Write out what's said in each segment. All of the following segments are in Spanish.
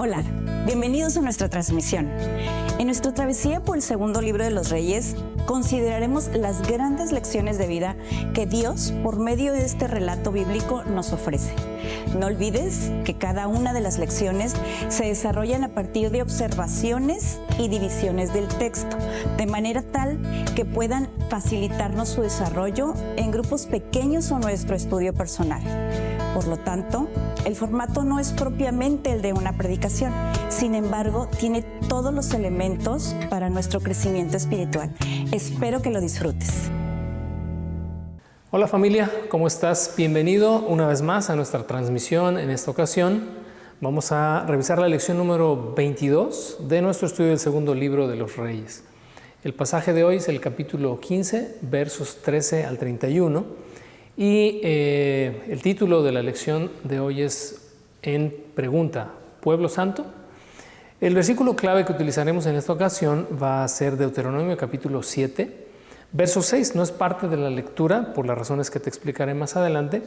Hola, bienvenidos a nuestra transmisión. En nuestra travesía por el segundo libro de los Reyes, consideraremos las grandes lecciones de vida que Dios, por medio de este relato bíblico, nos ofrece. No olvides que cada una de las lecciones se desarrollan a partir de observaciones y divisiones del texto, de manera tal que puedan facilitarnos su desarrollo en grupos pequeños o nuestro estudio personal. Por lo tanto, el formato no es propiamente el de una predicación, sin embargo, tiene todos los elementos para nuestro crecimiento espiritual. Espero que lo disfrutes. Hola familia, ¿cómo estás? Bienvenido una vez más a nuestra transmisión. En esta ocasión vamos a revisar la lección número 22 de nuestro estudio del segundo libro de los Reyes. El pasaje de hoy es el capítulo 15, versos 13 al 31. Y el título de la lección de hoy es en pregunta, ¿Pueblo Santo? El versículo clave que utilizaremos en esta ocasión va a ser Deuteronomio capítulo 7, verso 6. No es parte de la lectura por las razones que te explicaré más adelante,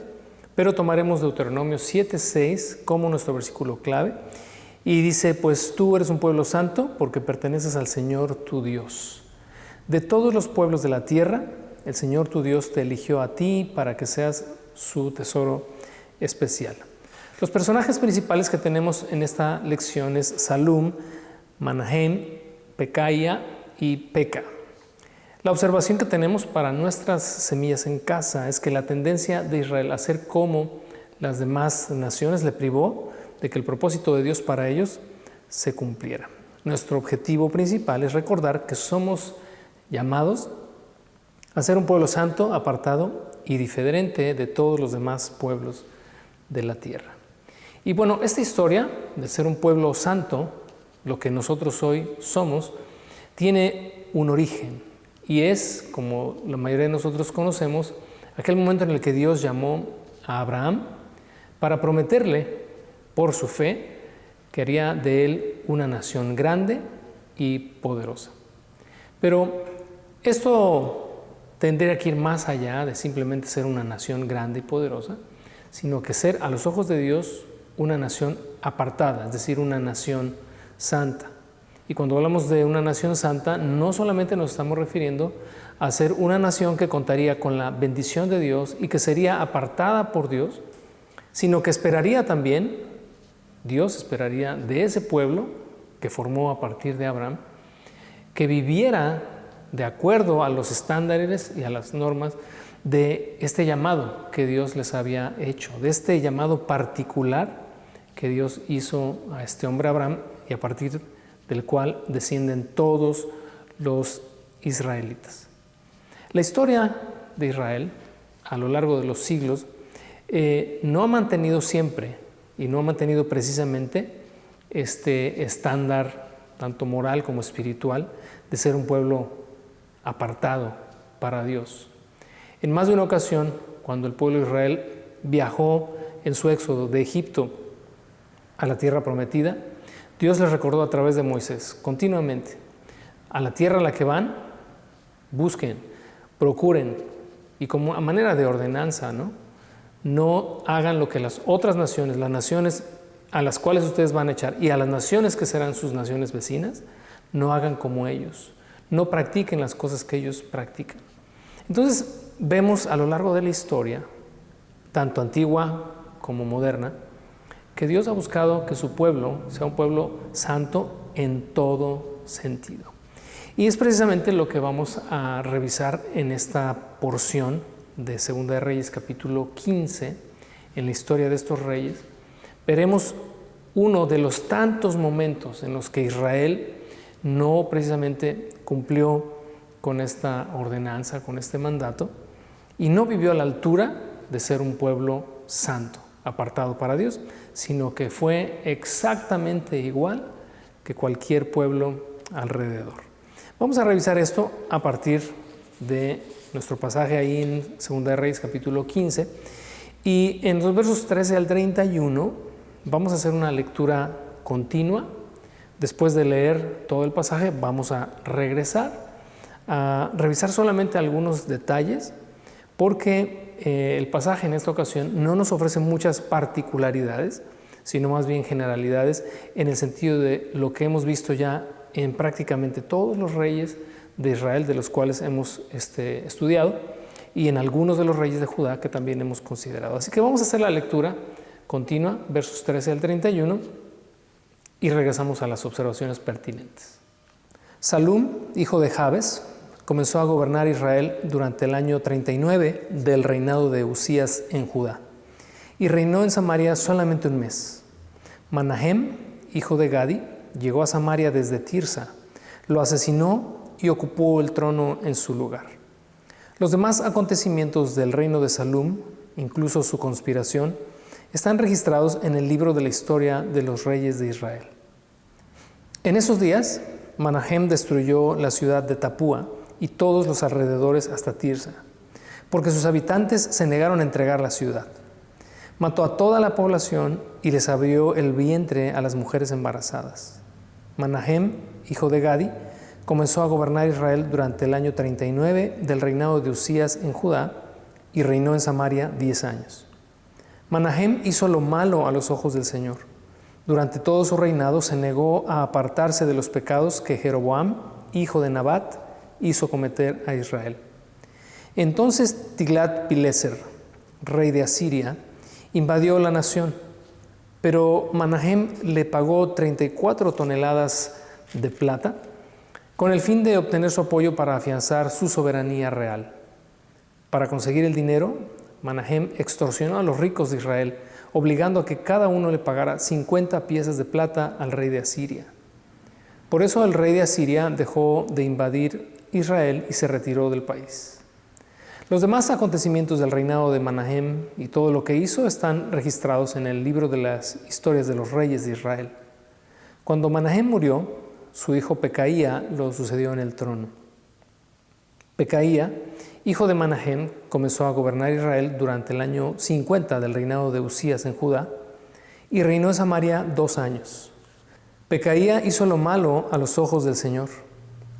pero tomaremos Deuteronomio 7, 6 como nuestro versículo clave. Y dice, pues tú eres un pueblo santo porque perteneces al Señor tu Dios. De todos los pueblos de la tierra, el Señor tu Dios te eligió a ti para que seas su tesoro especial. Los personajes principales que tenemos en esta lección es Salum, Manahem, Pekaía y Peka. La observación que tenemos para nuestras semillas en casa es que la tendencia de Israel a ser como las demás naciones le privó de que el propósito de Dios para ellos se cumpliera. Nuestro objetivo principal es recordar que somos llamados a ser un pueblo santo, apartado y diferente de todos los demás pueblos de la tierra. Y bueno, esta historia de ser un pueblo santo, lo que nosotros hoy somos, tiene un origen y es, como la mayoría de nosotros conocemos, aquel momento en el que Dios llamó a Abraham para prometerle, por su fe, que haría de él una nación grande y poderosa. Pero esto tendría que ir más allá de simplemente ser una nación grande y poderosa, sino que ser a los ojos de Dios una nación apartada, es decir, una nación santa. Y cuando hablamos de una nación santa, no solamente nos estamos refiriendo a ser una nación que contaría con la bendición de Dios y que sería apartada por Dios, sino que esperaría también, Dios esperaría de ese pueblo que formó a partir de Abraham, que viviera de acuerdo a los estándares y a las normas de este llamado que Dios les había hecho, de este llamado particular que Dios hizo a este hombre Abraham y a partir del cual descienden todos los israelitas. La historia de Israel a lo largo de los siglos no ha mantenido siempre y no ha mantenido precisamente este estándar tanto moral como espiritual de ser un pueblo apartado para Dios. En más de una ocasión, cuando el pueblo de Israel viajó en su éxodo de Egipto a la tierra prometida, Dios les recordó a través de Moisés continuamente: a la tierra a la que van, busquen, procuren, y como a manera de ordenanza, no hagan lo que las otras naciones, las naciones a las cuales ustedes van a echar y a las naciones que serán sus naciones vecinas, no hagan como ellos. No practiquen las cosas que ellos practican. Entonces vemos a lo largo de la historia, tanto antigua como moderna, que Dios ha buscado que su pueblo sea un pueblo santo en todo sentido. Y es precisamente lo que vamos a revisar en esta porción de Segunda de Reyes, capítulo 15, en la historia de estos reyes. Veremos uno de los tantos momentos en los que Israel no precisamente cumplió con esta ordenanza, con este mandato, y no vivió a la altura de ser un pueblo santo, apartado para Dios, sino que fue exactamente igual que cualquier pueblo alrededor. Vamos a revisar esto a partir de nuestro pasaje ahí en 2 de Reyes capítulo 15, y en los versos 13 al 31 vamos a hacer una lectura continua. Después de leer todo el pasaje, vamos a regresar a revisar solamente algunos detalles, porque el pasaje en esta ocasión no nos ofrece muchas particularidades, sino más bien generalidades en el sentido de lo que hemos visto ya en prácticamente todos los reyes de Israel, de los cuales hemos estudiado, y en algunos de los reyes de Judá que también hemos considerado. Así que vamos a hacer la lectura continua, versos 13 al 31, y regresamos a las observaciones pertinentes. Salum, hijo de Jabes, comenzó a gobernar Israel durante el año 39 del reinado de Usías en Judá, y reinó en Samaria solamente un mes. Manahem, hijo de Gadi, llegó a Samaria desde Tirsa, lo asesinó y ocupó el trono en su lugar. Los demás acontecimientos del reino de Salum, incluso su conspiración, están registrados en el libro de la historia de los reyes de Israel. En esos días, Manahem destruyó la ciudad de Tapúa y todos los alrededores hasta Tirsa, porque sus habitantes se negaron a entregar la ciudad. Mató a toda la población y les abrió el vientre a las mujeres embarazadas. Manahem, hijo de Gadi, comenzó a gobernar Israel durante el año 39 del reinado de Usías en Judá y reinó en Samaria 10 años. Manahem hizo lo malo a los ojos del Señor. Durante todo su reinado se negó a apartarse de los pecados que Jeroboam, hijo de Nabat, hizo cometer a Israel. Entonces Tiglat-Pileser, rey de Asiria, invadió la nación, pero Manahem le pagó 34 toneladas de plata con el fin de obtener su apoyo para afianzar su soberanía real. Para conseguir el dinero, Manahem extorsionó a los ricos de Israel, obligando a que cada uno le pagara 50 piezas de plata al rey de Asiria. Por eso el rey de Asiria dejó de invadir Israel y se retiró del país. Los demás acontecimientos del reinado de Manahem y todo lo que hizo están registrados en el libro de las historias de los reyes de Israel. Cuando Manahem murió, su hijo Pecaía lo sucedió en el trono. Pecaía, hijo de Manahem, comenzó a gobernar Israel durante el año 50 del reinado de Usías en Judá y reinó en Samaria 2 años. Pecaía hizo lo malo a los ojos del Señor.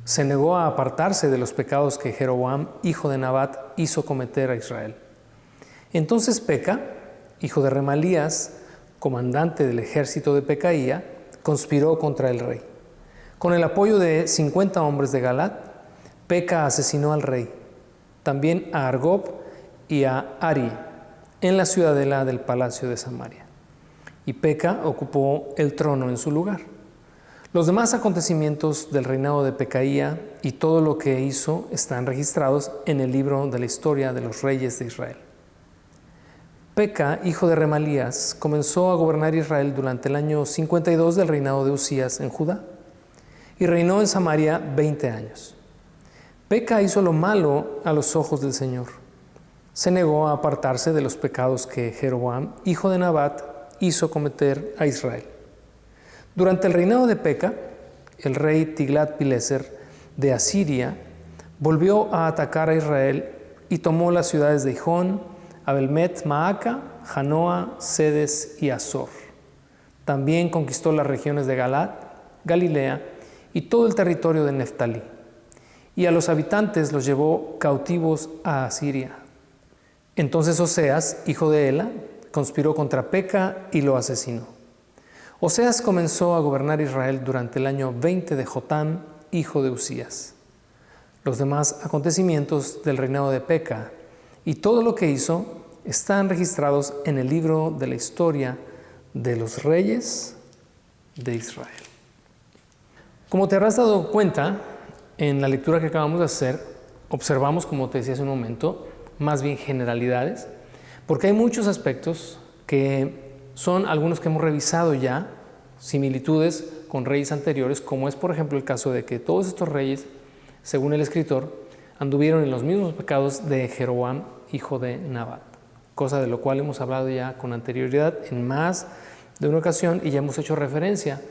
Se negó a apartarse de los pecados que Jeroboam, hijo de Nabat, hizo cometer a Israel. Entonces Peca, hijo de Remalías, comandante del ejército de Pecaía, conspiró contra el rey. Con el apoyo de 50 hombres de Galat, Peca asesinó al rey, también a Argob y a Ari, en la ciudadela del palacio de Samaria. Y Peca ocupó el trono en su lugar. Los demás acontecimientos del reinado de Pecaía y todo lo que hizo están registrados en el libro de la historia de los reyes de Israel. Peca, hijo de Remalías, comenzó a gobernar Israel durante el año 52 del reinado de Usías en Judá y reinó en Samaria 20 años. Peca hizo lo malo a los ojos del Señor. Se negó a apartarse de los pecados que Jeroboam, hijo de Nabat, hizo cometer a Israel. Durante el reinado de Peca, el rey Tiglat-Pileser de Asiria volvió a atacar a Israel y tomó las ciudades de Ijón, Abelmet-Maaca, Janoa, Sedes y Azor. También conquistó las regiones de Galat, Galilea y todo el territorio de Neftalí. Y a los habitantes los llevó cautivos a Asiria. Entonces Oseas, hijo de Ela, conspiró contra Peca y lo asesinó. Oseas comenzó a gobernar Israel durante el año 20 de Jotam, hijo de Usías. Los demás acontecimientos del reinado de Peca y todo lo que hizo están registrados en el libro de la historia de los reyes de Israel. Como te habrás dado cuenta, en la lectura que acabamos de hacer, observamos, como te decía hace un momento, más bien generalidades, porque hay muchos aspectos que son algunos que hemos revisado ya, similitudes con reyes anteriores, como es por ejemplo el caso de que todos estos reyes, según el escritor, anduvieron en los mismos pecados de Jeroboam, hijo de Nabat, cosa de lo cual hemos hablado ya con anterioridad en más de una ocasión y ya hemos hecho referencia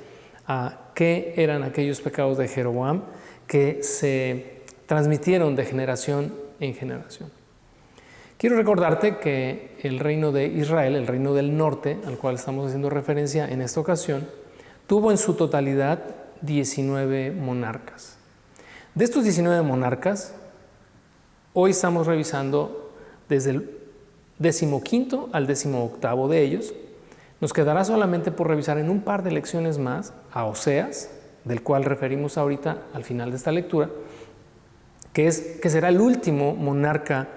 a qué eran aquellos pecados de Jeroboam que se transmitieron de generación en generación. Quiero recordarte que el reino de Israel, el reino del norte, al cual estamos haciendo referencia en esta ocasión, tuvo en su totalidad 19 monarcas. De estos 19 monarcas, hoy estamos revisando desde el 15º al 18º de ellos, Nos quedará solamente por revisar en un par de lecciones más a Oseas, del cual referimos ahorita al final de esta lectura, que será el último monarca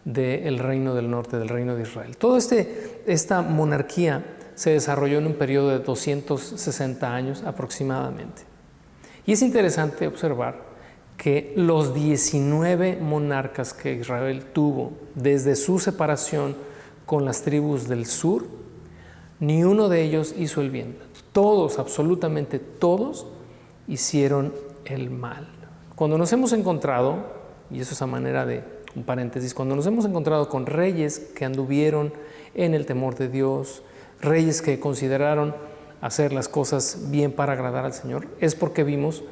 del reino del norte, del reino de Israel. Toda esta monarquía se desarrolló en un periodo de 260 años aproximadamente. Y es interesante observar que los 19 monarcas que Israel tuvo desde su separación con las tribus del sur, ni uno de ellos hizo el bien. Todos, absolutamente todos, hicieron el mal. Cuando nos hemos encontrado, y eso es a manera de un paréntesis, cuando nos hemos encontrado con reyes que anduvieron en el temor de Dios, reyes que consideraron hacer las cosas bien para agradar al Señor, es porque vimos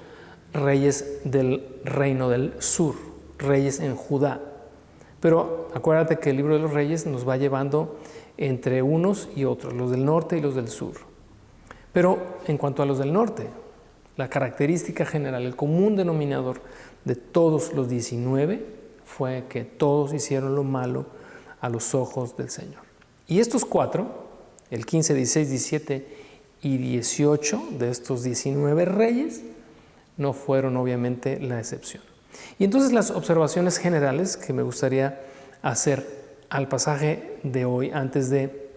reyes del reino del sur, reyes en Judá. Pero acuérdate que el libro de los reyes nos va llevando entre unos y otros, los del norte y los del sur. Pero en cuanto a los del norte, la característica general, el común denominador de todos los 19 fue que todos hicieron lo malo a los ojos del Señor. Y estos 4, el 15, 16, 17 y 18 de estos 19 reyes, no fueron obviamente la excepción. Y entonces las observaciones generales que me gustaría hacer al pasaje de hoy, antes de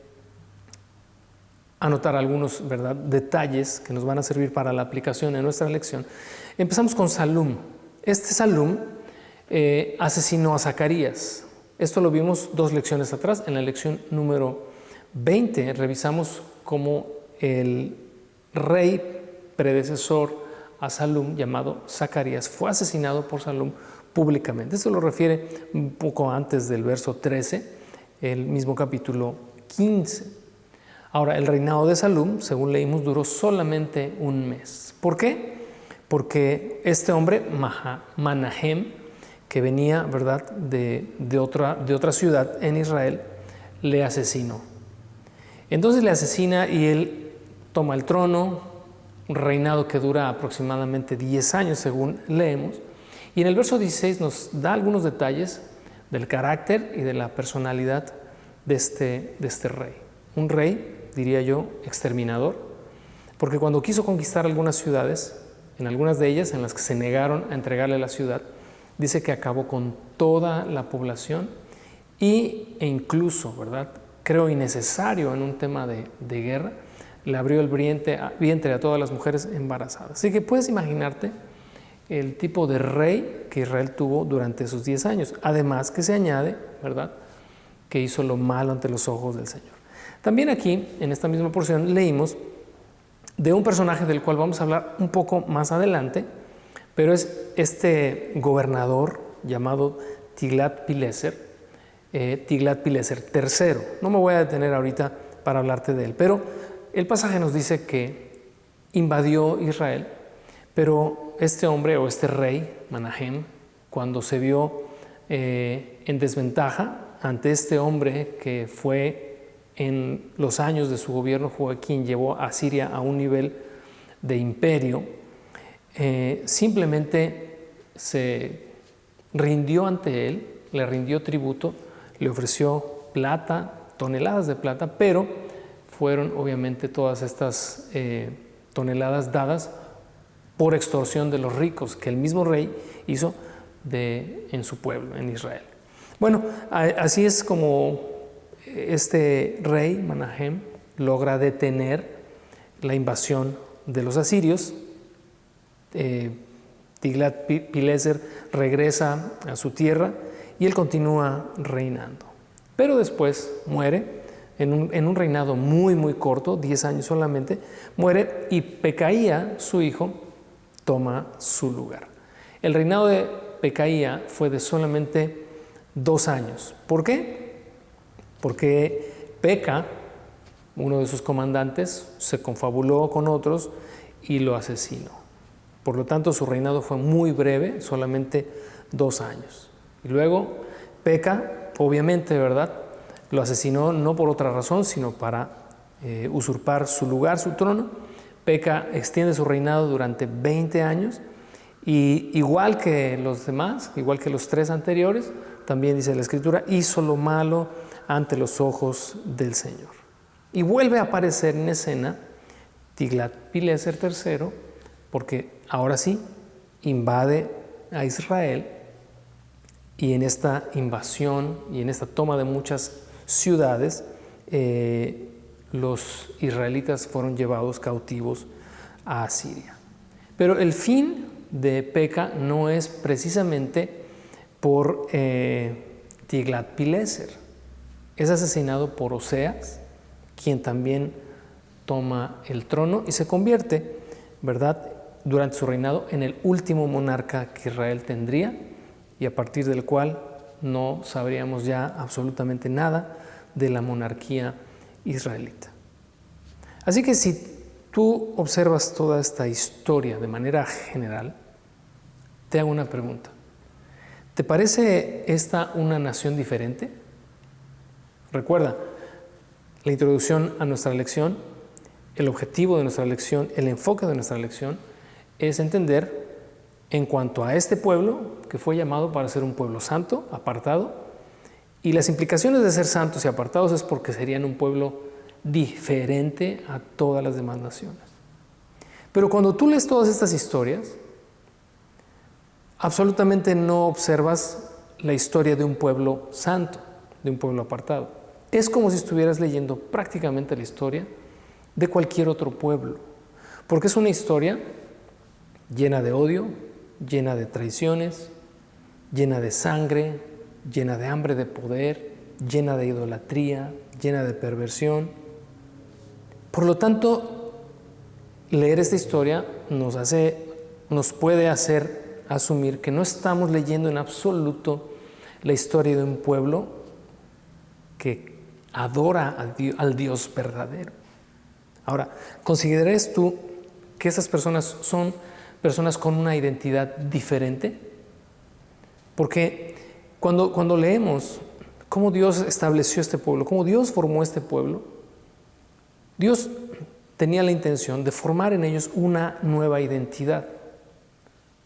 anotar algunos detalles que nos van a servir para la aplicación en nuestra lección. Empezamos con Salum. Este Salum asesinó a Zacarías. Esto lo vimos 2 lecciones atrás. En la lección número 20 revisamos cómo el rey predecesor a Salum, llamado Zacarías, fue asesinado por Salum públicamente. Esto lo refiere un poco antes del verso 13, el mismo capítulo 15. Ahora, el reinado de Salum, según leímos, duró solamente un mes. ¿Por qué? Porque este hombre, Manahem, que venía de otra ciudad en Israel, le asesinó. Entonces le asesina y él toma el trono, un reinado que dura aproximadamente 10 años, según leemos. Y en el verso 16 nos da algunos detalles del carácter y de la personalidad de este rey. Un rey, diría yo, exterminador, porque cuando quiso conquistar algunas ciudades, en algunas de ellas en las que se negaron a entregarle la ciudad, dice que acabó con toda la población e incluso, creo innecesario en un tema de guerra, le abrió el vientre a todas las mujeres embarazadas. Así que puedes imaginarte el tipo de rey que Israel tuvo durante esos 10 años. Además que se añade, que hizo lo malo ante los ojos del Señor. También aquí, en esta misma porción, leímos de un personaje del cual vamos a hablar un poco más adelante, pero es este gobernador llamado Tiglat-Pileser III. No me voy a detener ahorita para hablarte de él, pero el pasaje nos dice que invadió Israel, pero este hombre o este rey, Manahem, cuando se vio en desventaja ante este hombre que fue en los años de su gobierno, fue quien llevó a Siria a un nivel de imperio, simplemente se rindió ante él, le rindió tributo, le ofreció plata, toneladas de plata, pero fueron obviamente todas estas toneladas dadas por extorsión de los ricos que el mismo rey hizo en su pueblo, en Israel. Bueno, así es como este rey, Manahem, logra detener la invasión de los asirios. Tiglat-Pileser regresa a su tierra y él continúa reinando. Pero después muere. En un reinado muy, muy corto, 10 años solamente, muere y Pecaía, su hijo, toma su lugar. El reinado de Pecaía fue de solamente 2 años. ¿Por qué? Porque Peca, uno de sus comandantes, se confabuló con otros y lo asesinó. Por lo tanto, su reinado fue muy breve, solamente 2 años. Y luego Peca, obviamente, lo asesinó no por otra razón, sino para usurpar su lugar, su trono. Peca extiende su reinado durante 20 años y igual que los demás, igual que los 3 anteriores, también dice la Escritura, hizo lo malo ante los ojos del Señor. Y vuelve a aparecer en escena Tiglat-Pileser III, porque ahora sí invade a Israel, y en esta invasión y en esta toma de muchas ciudades, los israelitas fueron llevados cautivos a Asiria. Pero el fin de Peca no es precisamente por Tiglat-Pileser. Es asesinado por Oseas, quien también toma el trono y se convierte, ¿verdad?, durante su reinado en el último monarca que Israel tendría, y a partir del cual no sabríamos ya absolutamente nada de la monarquía israelita. Así que si tú observas toda esta historia de manera general, te hago una pregunta. ¿Te parece esta una nación diferente? Recuerda, la introducción a nuestra lección, el objetivo de nuestra lección, el enfoque de nuestra lección es entender en cuanto a este pueblo que fue llamado para ser un pueblo santo, apartado, y las implicaciones de ser santos y apartados es porque serían un pueblo diferente a todas las demás naciones. Pero cuando tú lees todas estas historias, absolutamente no observas la historia de un pueblo santo, de un pueblo apartado. Es como si estuvieras leyendo prácticamente la historia de cualquier otro pueblo, porque es una historia llena de odio, llena de traiciones, llena de sangre, llena de hambre de poder, llena de idolatría, llena de perversión. Por lo tanto, leer esta historia nos puede hacer asumir que no estamos leyendo en absoluto la historia de un pueblo que adora al Dios verdadero. Ahora, ¿consideras tú que esas personas son personas con una identidad diferente? Porque cuando leemos cómo Dios estableció este pueblo, cómo Dios formó este pueblo, Dios tenía la intención de formar en ellos una nueva identidad.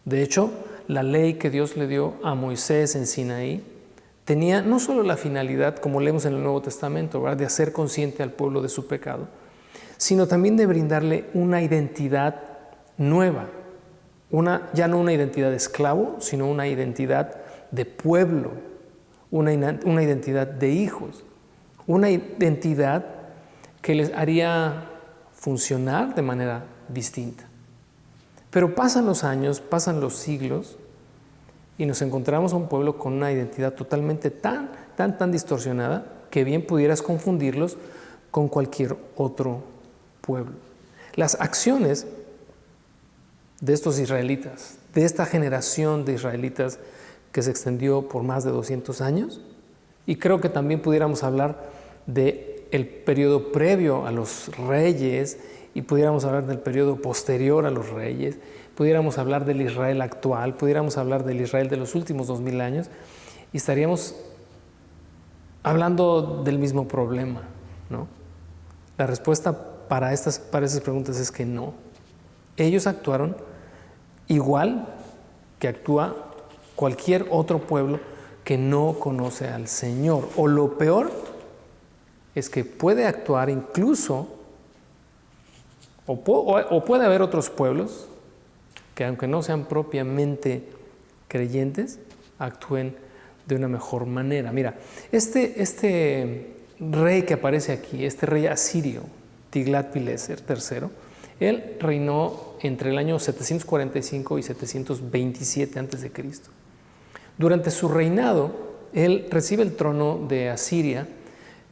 De hecho, la ley que Dios le dio a Moisés en Sinaí tenía no solo la finalidad, como leemos en el Nuevo Testamento, ¿verdad?, de hacer consciente al pueblo de su pecado, sino también de brindarle una identidad nueva, ya no una identidad de esclavo, sino una identidad de pueblo, una identidad de hijos, una identidad que les haría funcionar de manera distinta. Pero pasan los años, pasan los siglos y nos encontramos a un pueblo con una identidad totalmente tan distorsionada que bien pudieras confundirlos con cualquier otro pueblo. Las acciones de estos israelitas, de esta generación de israelitas que se extendió por más de 200 años, y creo que también pudiéramos hablar del periodo previo a los reyes y pudiéramos hablar del periodo posterior a los reyes, pudiéramos hablar del Israel actual, pudiéramos hablar del Israel de los últimos 2000 años y estaríamos hablando del mismo problema, ¿no? La respuesta para esas preguntas es que no. Ellos actuaron igual que actúa cualquier otro pueblo que no conoce al Señor. O lo peor es que puede actuar incluso, o puede haber otros pueblos que aunque no sean propiamente creyentes, actúen de una mejor manera. Mira, este rey que aparece aquí, este rey asirio, Tiglat-Pileser III, él reinó entre el año 745 y 727 a.C. Durante su reinado, él recibe el trono de Asiria,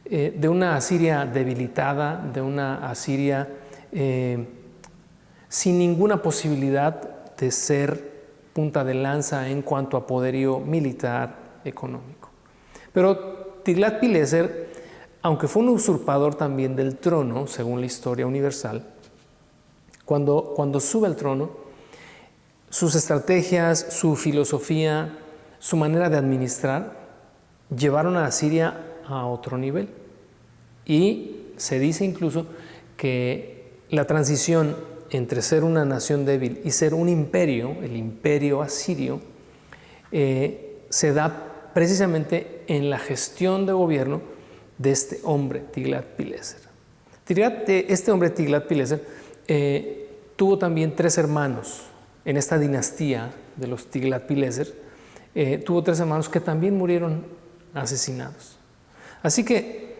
de una Asiria debilitada, de una Asiria sin ninguna posibilidad de ser punta de lanza en cuanto a poderío militar, económico. Pero Tiglat-Pileser, aunque fue un usurpador también del trono, según la historia universal, cuando sube al trono, sus estrategias, su filosofía, su manera de administrar, llevaron a Asiria a otro nivel. Y se dice incluso que la transición entre ser una nación débil y ser un imperio, el imperio asirio, se da precisamente en la gestión de gobierno de este hombre, Tiglat-Pileser. Este hombre Tiglat-Pileser tuvo también 3 hermanos en esta dinastía de los Tiglat-Pileser. Tuvo 3 hermanos que también murieron asesinados. Así que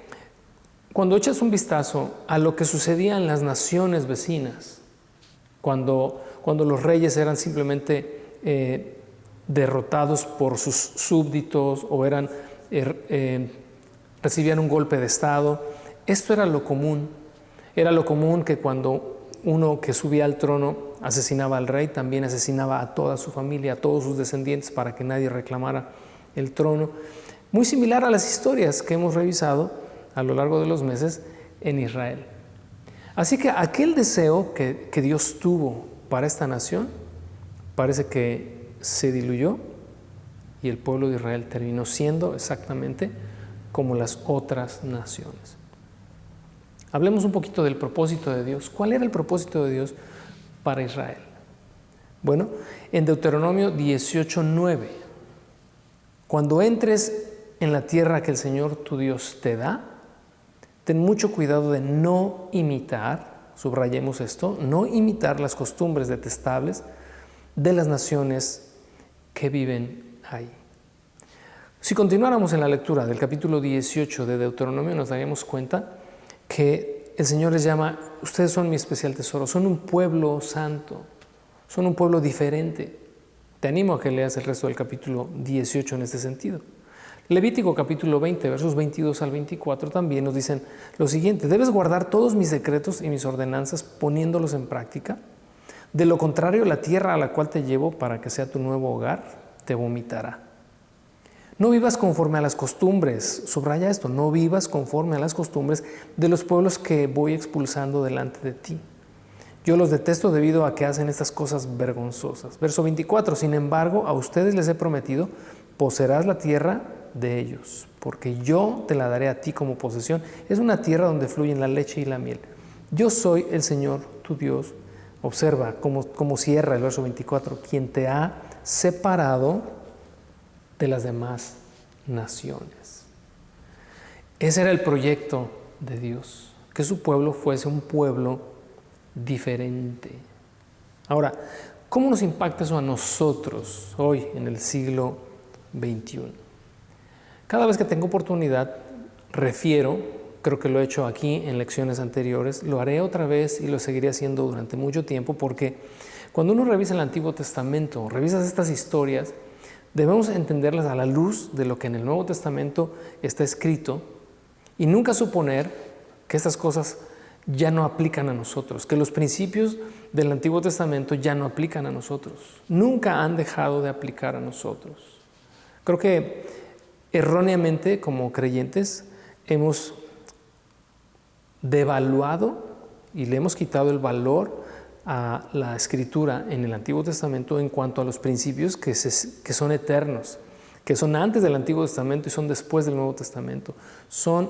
cuando echas un vistazo a lo que sucedía en las naciones vecinas, cuando los reyes eran simplemente derrotados por sus súbditos o recibían un golpe de estado, esto era lo común. Era lo común que cuando uno que subía al trono asesinaba al rey, también asesinaba a toda su familia, a todos sus descendientes para que nadie reclamara el trono. Muy similar a las historias que hemos revisado a lo largo de los meses en Israel. Así que aquel deseo que Dios tuvo para esta nación parece que se diluyó y el pueblo de Israel terminó siendo exactamente como las otras naciones. Hablemos un poquito del propósito de Dios. ¿Cuál era el propósito de Dios para Israel? Bueno, en Deuteronomio 18:9, cuando entres en la tierra que el Señor tu Dios te da, ten mucho cuidado de no imitar, subrayemos esto, no imitar las costumbres detestables de las naciones que viven ahí. Si continuáramos en la lectura del capítulo 18 de Deuteronomio, nos daríamos cuenta que el Señor les llama: ustedes son mi especial tesoro, son un pueblo santo, son un pueblo diferente. Te animo a que leas el resto del capítulo 18 en este sentido. Levítico capítulo 20, versos 22 al 24 también nos dicen lo siguiente: debes guardar todos mis decretos y mis ordenanzas poniéndolos en práctica. De lo contrario, la tierra a la cual te llevo para que sea tu nuevo hogar te vomitará. No vivas conforme a las costumbres, subraya esto, no vivas conforme a las costumbres de los pueblos que voy expulsando delante de ti. Yo los detesto debido a que hacen estas cosas vergonzosas. Verso 24, sin embargo, a ustedes les he prometido, poseerás la tierra de ellos, porque yo te la daré a ti como posesión. Es una tierra donde fluyen la leche y la miel. Yo soy el Señor, tu Dios. Observa cómo cierra el verso 24, quien te ha separado de las demás naciones. Ese era el proyecto de Dios, que su pueblo fuese un pueblo diferente. Ahora, ¿cómo nos impacta eso a nosotros hoy en el siglo XXI? Cada vez que tengo oportunidad, creo que lo he hecho aquí en lecciones anteriores, lo haré otra vez y lo seguiré haciendo durante mucho tiempo, porque cuando uno revisa el Antiguo Testamento, revisas estas historias, debemos entenderlas a la luz de lo que en el Nuevo Testamento está escrito y nunca suponer que estas cosas ya no aplican a nosotros, que los principios del Antiguo Testamento ya no aplican a nosotros. Nunca han dejado de aplicar a nosotros. Creo que erróneamente, como creyentes, hemos devaluado y le hemos quitado el valor a la escritura en el Antiguo Testamento en cuanto a los principios que son eternos, que son antes del Antiguo Testamento y son después del Nuevo Testamento. Son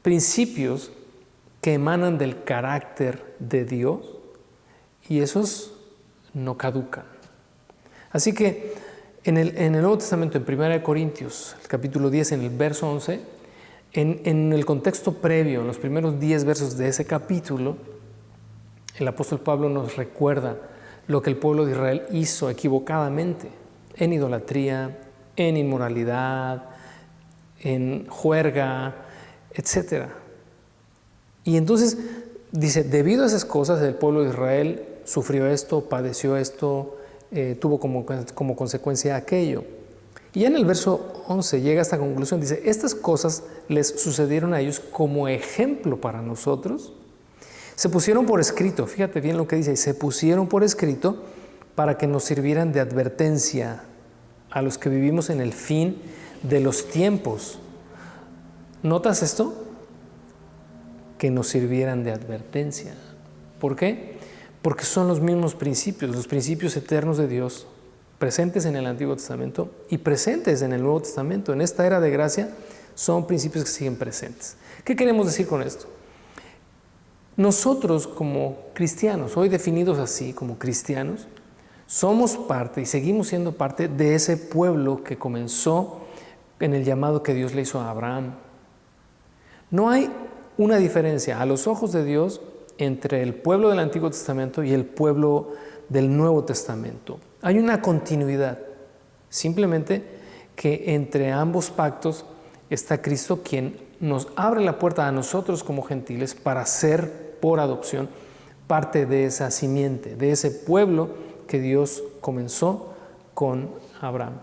principios que emanan del carácter de Dios y esos no caducan. Así que en el Nuevo Testamento, en 1 Corintios, el capítulo 10, en el verso 11, en el contexto previo, en los primeros 10 versos de ese capítulo, el apóstol Pablo nos recuerda lo que el pueblo de Israel hizo equivocadamente en idolatría, en inmoralidad, en juerga, etc. Y entonces dice, debido a esas cosas el pueblo de Israel sufrió esto, padeció esto, tuvo como consecuencia aquello. Y ya en el verso 11 llega a esta conclusión, dice, estas cosas les sucedieron a ellos como ejemplo para nosotros. Se pusieron por escrito, fíjate bien lo que dice, se pusieron por escrito para que nos sirvieran de advertencia a los que vivimos en el fin de los tiempos. ¿Notas esto? Que nos sirvieran de advertencia. ¿Por qué? Porque son los mismos principios, los principios eternos de Dios, presentes en el Antiguo Testamento y presentes en el Nuevo Testamento. En esta era de gracia son principios que siguen presentes. ¿Qué queremos decir con esto? Nosotros como cristianos, hoy definidos así como cristianos, somos parte y seguimos siendo parte de ese pueblo que comenzó en el llamado que Dios le hizo a Abraham. No hay una diferencia a los ojos de Dios entre el pueblo del Antiguo Testamento y el pueblo del Nuevo Testamento. Hay una continuidad, simplemente que entre ambos pactos está Cristo, quien nos abre la puerta a nosotros como gentiles para ser por adopción parte de esa simiente, de ese pueblo que Dios comenzó con Abraham.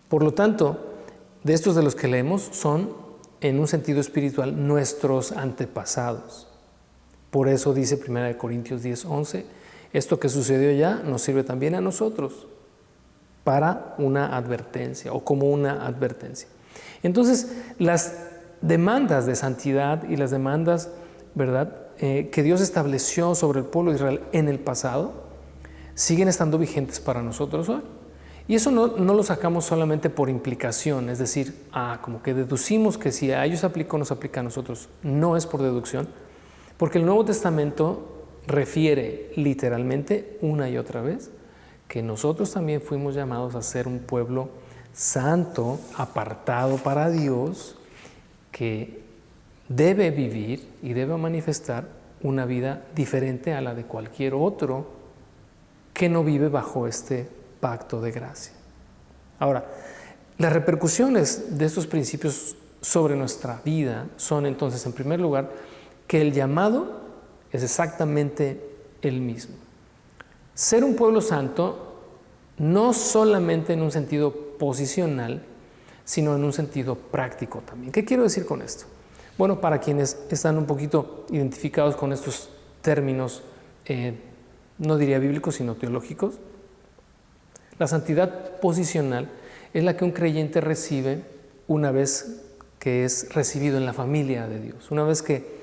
Por lo tanto, de estos de los que leemos son, en un sentido espiritual, nuestros antepasados. Por eso dice 1 Corintios 10:11, esto que sucedió ya nos sirve también a nosotros para una advertencia o como una advertencia. Entonces, las demandas de santidad y las demandas, ¿verdad?, que Dios estableció sobre el pueblo de Israel en el pasado, siguen estando vigentes para nosotros hoy. Y eso no lo sacamos solamente por implicación, es decir, como que deducimos que si a ellos aplicó, nos aplica a nosotros. No es por deducción, porque el Nuevo Testamento refiere literalmente una y otra vez que nosotros también fuimos llamados a ser un pueblo santo, apartado para Dios, que debe vivir y debe manifestar una vida diferente a la de cualquier otro que no vive bajo este pacto de gracia. Ahora, las repercusiones de estos principios sobre nuestra vida son entonces, en primer lugar, que el llamado es exactamente el mismo. Ser un pueblo santo no solamente en un sentido posicional, sino en un sentido práctico también. ¿Qué quiero decir con esto? Bueno, para quienes están un poquito identificados con estos términos, no diría bíblicos, sino teológicos, la santidad posicional es la que un creyente recibe una vez que es recibido en la familia de Dios, una vez que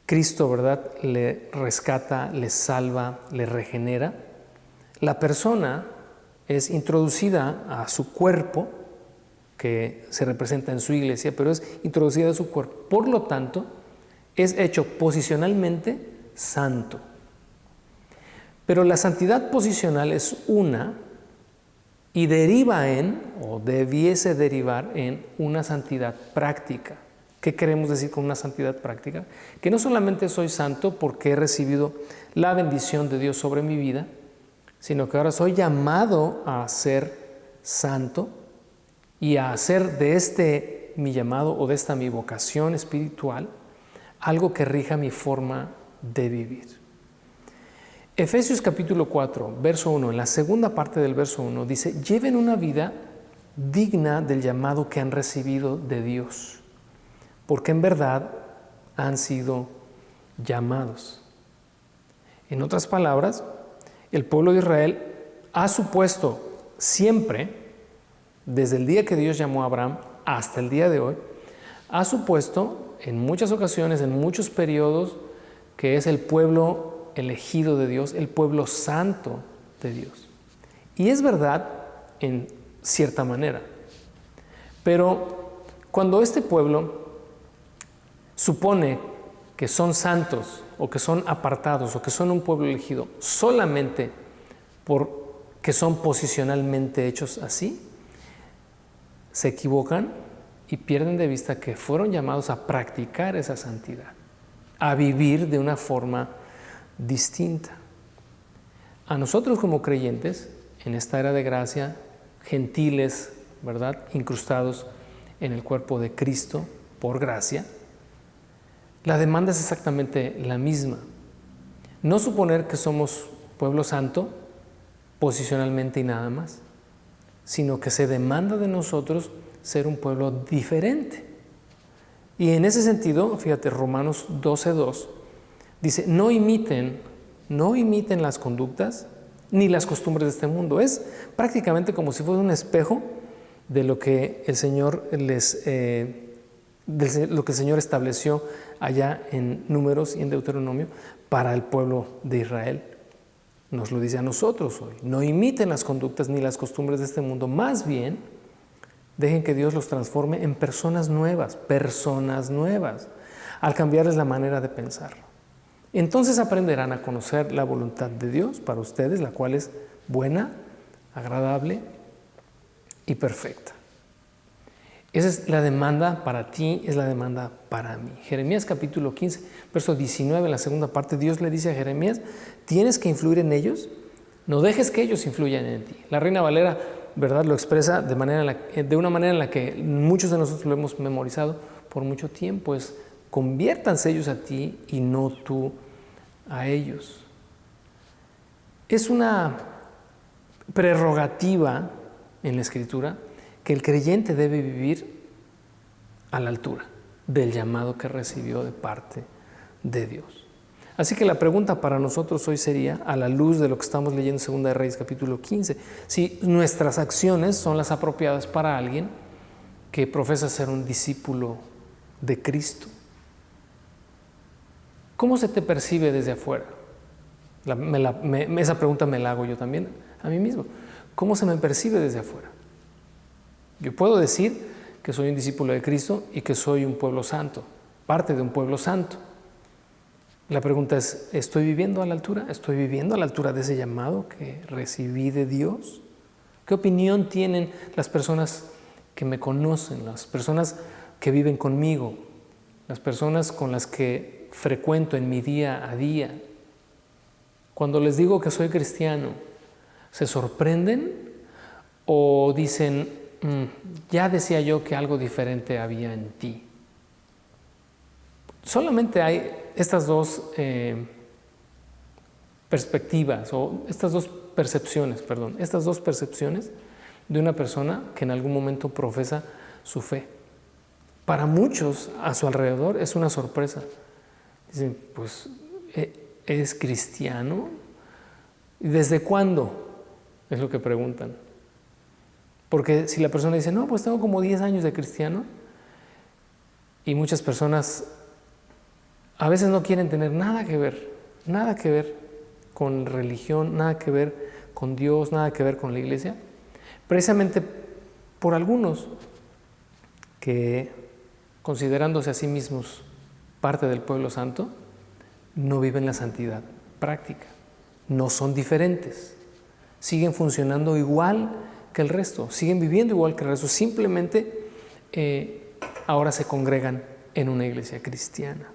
Cristo, ¿verdad?, le rescata, le salva, le regenera. La persona es introducida a su cuerpo, que se representa en su iglesia, pero es introducida a su cuerpo. Por lo tanto, es hecho posicionalmente santo. Pero la santidad posicional es una y deriva en, o debiese derivar en, una santidad práctica. ¿Qué queremos decir con una santidad práctica? Que no solamente soy santo porque he recibido la bendición de Dios sobre mi vida, sino que ahora soy llamado a ser santo y a hacer de este mi llamado o de esta mi vocación espiritual algo que rija mi forma de vivir. Efesios capítulo 4, verso 1, en la segunda parte del verso 1, dice: lleven una vida digna del llamado que han recibido de Dios, porque en verdad han sido llamados. En otras palabras, el pueblo de Israel ha supuesto siempre, desde el día que Dios llamó a Abraham hasta el día de hoy, ha supuesto en muchas ocasiones, en muchos periodos, que es el pueblo elegido de Dios, el pueblo santo de Dios. Y es verdad en cierta manera. Pero cuando este pueblo supone que son santos o que son apartados o que son un pueblo elegido solamente porque son posicionalmente hechos así, se equivocan y pierden de vista que fueron llamados a practicar esa santidad, a vivir de una forma distinta. A nosotros como creyentes, en esta era de gracia, gentiles, ¿verdad?, incrustados en el cuerpo de Cristo por gracia, la demanda es exactamente la misma. No suponer que somos pueblo santo posicionalmente y nada más, sino que se demanda de nosotros ser un pueblo diferente. Y en ese sentido, fíjate, Romanos 12:2 dice: no imiten las conductas ni las costumbres de este mundo. Es prácticamente como si fuera un espejo de lo que el Señor estableció allá en Números y en Deuteronomio para el pueblo de Israel. Nos lo dice a nosotros hoy: no imiten las conductas ni las costumbres de este mundo, más bien dejen que Dios los transforme en personas nuevas, al cambiarles la manera de pensar. Entonces aprenderán a conocer la voluntad de Dios para ustedes, la cual es buena, agradable y perfecta. Esa es la demanda para ti, es la demanda para mí. Jeremías capítulo 15, verso 19, en la segunda parte, Dios le dice a Jeremías, tienes que influir en ellos, no dejes que ellos influyan en ti. La Reina Valera, ¿verdad?, lo expresa de una manera en la que muchos de nosotros lo hemos memorizado por mucho tiempo, es conviértanse ellos a ti y no tú a ellos. Es una prerrogativa en la Escritura que el creyente debe vivir a la altura del llamado que recibió de parte de Dios. Así que la pregunta para nosotros hoy sería, a la luz de lo que estamos leyendo en 2 de Reyes capítulo 15, si nuestras acciones son las apropiadas para alguien que profesa ser un discípulo de Cristo. ¿Cómo se te percibe desde afuera? Esa pregunta me la hago yo también a mí mismo. ¿Cómo se me percibe desde afuera? Yo puedo decir que soy un discípulo de Cristo y que soy un pueblo santo, parte de un pueblo santo. La pregunta es, ¿estoy viviendo a la altura? ¿Estoy viviendo a la altura de ese llamado que recibí de Dios? ¿Qué opinión tienen las personas que me conocen, las personas que viven conmigo, las personas con las que frecuento en mi día a día? Cuando les digo que soy cristiano, ¿se sorprenden o dicen, ya decía yo que algo diferente había en ti? Solamente hay estas dos perspectivas o estas dos percepciones de una persona que en algún momento profesa su fe. Para muchos a su alrededor es una sorpresa. Dicen, pues, ¿eres cristiano? ¿Y desde cuándo? Es lo que preguntan. Porque si la persona dice, no, pues tengo como 10 años de cristiano, y muchas personas a veces no quieren tener nada que ver con religión, nada que ver con Dios, nada que ver con la iglesia, precisamente por algunos que, considerándose a sí mismos parte del pueblo santo, no viven la santidad práctica, no son diferentes, siguen funcionando igual que el resto, siguen viviendo igual que el resto, simplemente ahora se congregan en una iglesia cristiana.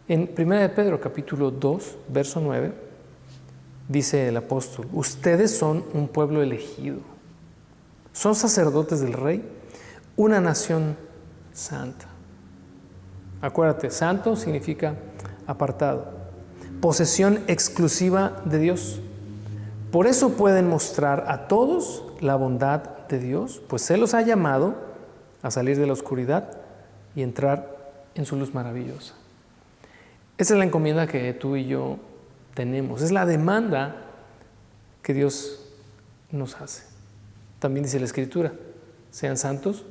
En 1 de Pedro capítulo 2, verso 9, dice el apóstol, ustedes son un pueblo elegido, son sacerdotes del Rey, una nación santa. Acuérdate, santo significa apartado, posesión exclusiva de Dios. Por eso pueden mostrar a todos la bondad de Dios, pues Él los ha llamado a salir de la oscuridad y entrar en su luz maravillosa. Esa es la encomienda que tú y yo tenemos, es la demanda que Dios nos hace. También dice la Escritura, sean santos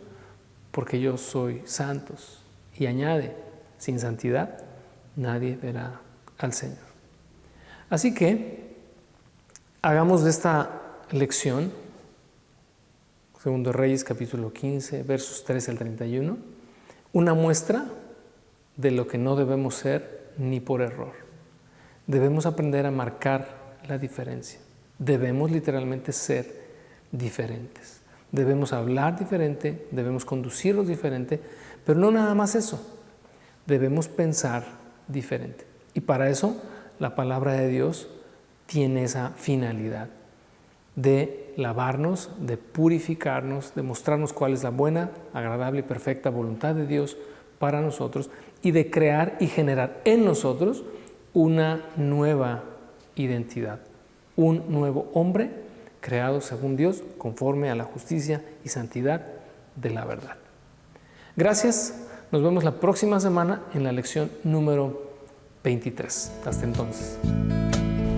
porque yo soy santos. Y añade, sin santidad nadie verá al Señor. Así que hagamos de esta lección, 2 de Reyes capítulo 15, versos 13 al 31, una muestra de lo que no debemos ser ni por error. Debemos aprender a marcar la diferencia. Debemos literalmente ser diferentes. Debemos hablar diferente, debemos conducirnos diferente, pero no nada más eso. Debemos pensar diferente. Y para eso la palabra de Dios tiene esa finalidad de lavarnos, de purificarnos, de mostrarnos cuál es la buena, agradable y perfecta voluntad de Dios para nosotros y de crear y generar en nosotros una nueva identidad, un nuevo hombre creado según Dios, conforme a la justicia y santidad de la verdad. Gracias, nos vemos la próxima semana en la lección número 23. Hasta entonces.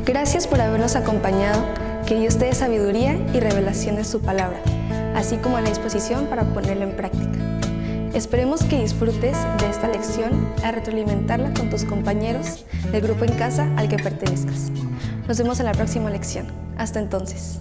Gracias por habernos acompañado, que Dios te dé sabiduría y revelación de su palabra, así como la disposición para ponerla en práctica. Esperemos que disfrutes de esta lección al retroalimentarla con tus compañeros del grupo en casa al que pertenezcas. Nos vemos en la próxima lección. Hasta entonces.